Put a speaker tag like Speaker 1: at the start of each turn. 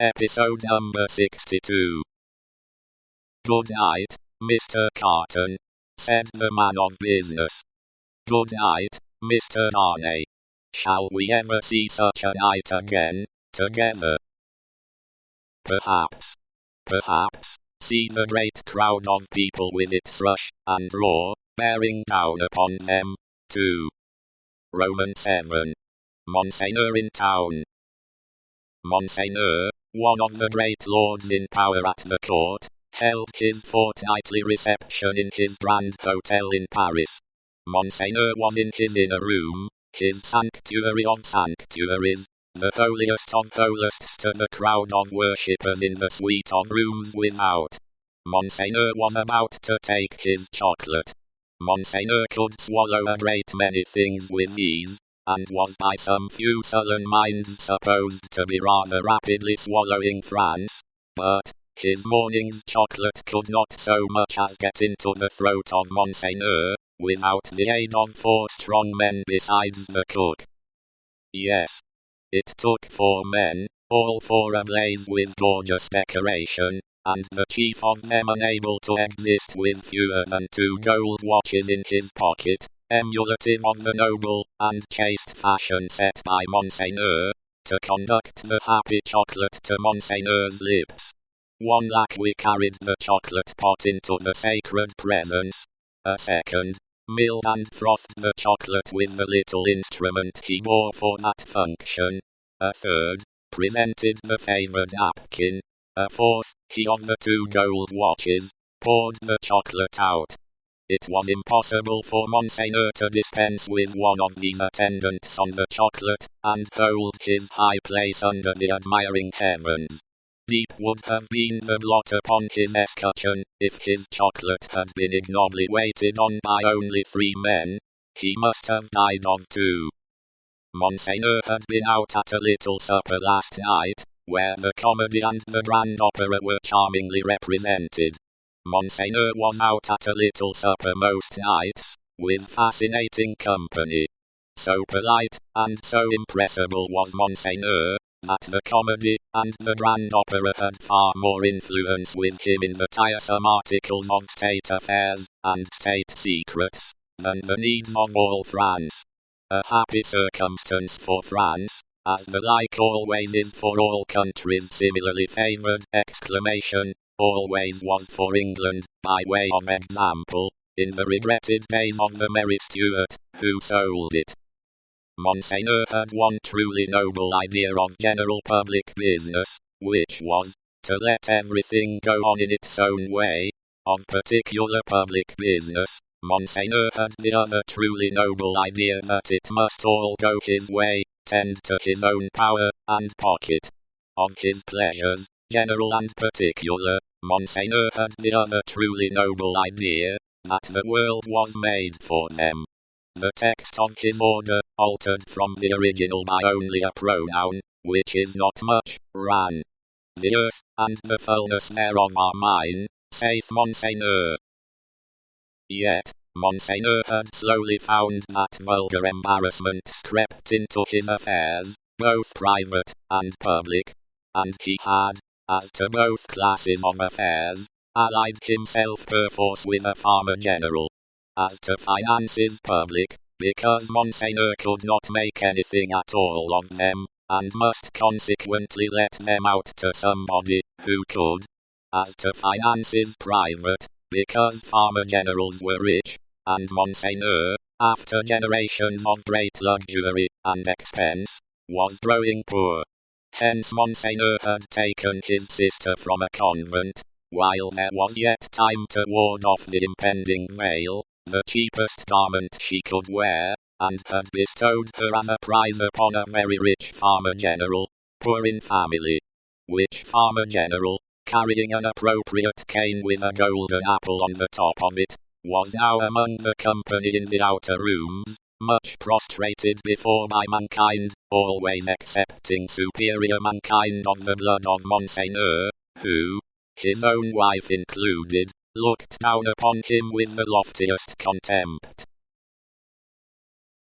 Speaker 1: Episode number 62. "Good night, Mr. Carton," said the man of business. "Good night, Mr. Darnay. Shall we ever see such a night again, together?" Perhaps. See the great crowd of people with its rush and roar, bearing down upon them, too. Roman 7. Monseigneur in town. Monseigneur, one of the great lords in power at the court, held his fortnightly reception in his grand hotel in Paris. Monseigneur was in his inner room, his sanctuary of sanctuaries, the holiest of holiest to the crowd of worshippers in the suite of rooms without. Monseigneur was about to take his chocolate. Monseigneur could swallow a great many things with ease, and was by some few sullen minds supposed to be rather rapidly swallowing France, but his morning's chocolate could not so much as get into the throat of Monseigneur, without the aid of 4 strong men besides the cook. Yes. It took 4 men, all 4 ablaze with gorgeous decoration, and the chief of them unable to exist with fewer than 2 gold watches in his pocket, emulative of the noble and chaste fashion set by Monseigneur, to conduct the happy chocolate to Monseigneur's lips. One lackey carried the chocolate pot into the sacred presence. A second milled and frothed the chocolate with the little instrument he bore for that function. A third presented the favored napkin. A fourth, he of the 2 gold watches, poured the chocolate out. It was impossible for Monseigneur to dispense with one of these attendants on the chocolate, and hold his high place under the admiring heavens. Deep would have been the blot upon his escutcheon, if his chocolate had been ignobly waited on by only 3 men. He must have died of 2. Monseigneur had been out at a little supper last night, where the comedy and the grand opera were charmingly represented. Monseigneur was out at a little supper most nights, with fascinating company. So polite, and so impressible was Monseigneur, that the comedy and the grand opera had far more influence with him in the tiresome articles of state affairs and state secrets, than the needs of all France. A happy circumstance for France, as the like always is for all countries similarly favoured! Always was for England, by way of example, in the regretted days of the merry Stuart, who sold it. Monseigneur had one truly noble idea of general public business, which was, to let everything go on in its own way. Of particular public business, Monseigneur had the other truly noble idea that it must all go his way, tend to his own power and pocket. Of his pleasures, general and particular, Monseigneur had the other truly noble idea, that the world was made for them. The text of his order, altered from the original by only a pronoun, which is not much, ran: "The earth, and the fullness thereof are mine, saith Monseigneur." Yet, Monseigneur had slowly found that vulgar embarrassments crept into his affairs, both private and public, and he had, as to both classes of affairs, allied himself perforce with a farmer general. As to finances public, because Monseigneur could not make anything at all of them, and must consequently let them out to somebody who could. As to finances private, because farmer generals were rich, and Monseigneur, after generations of great luxury and expense, was growing poor. Hence Monseigneur had taken his sister from a convent, while there was yet time to ward off the impending veil, the cheapest garment she could wear, and had bestowed her as a prize upon a very rich farmer general, poor in family. Which farmer general, carrying an appropriate cane with a golden apple on the top of it, was now among the company in the outer rooms, much prostrated before by mankind, always excepting superior mankind of the blood of Monseigneur, who, his own wife included, looked down upon him with the loftiest contempt.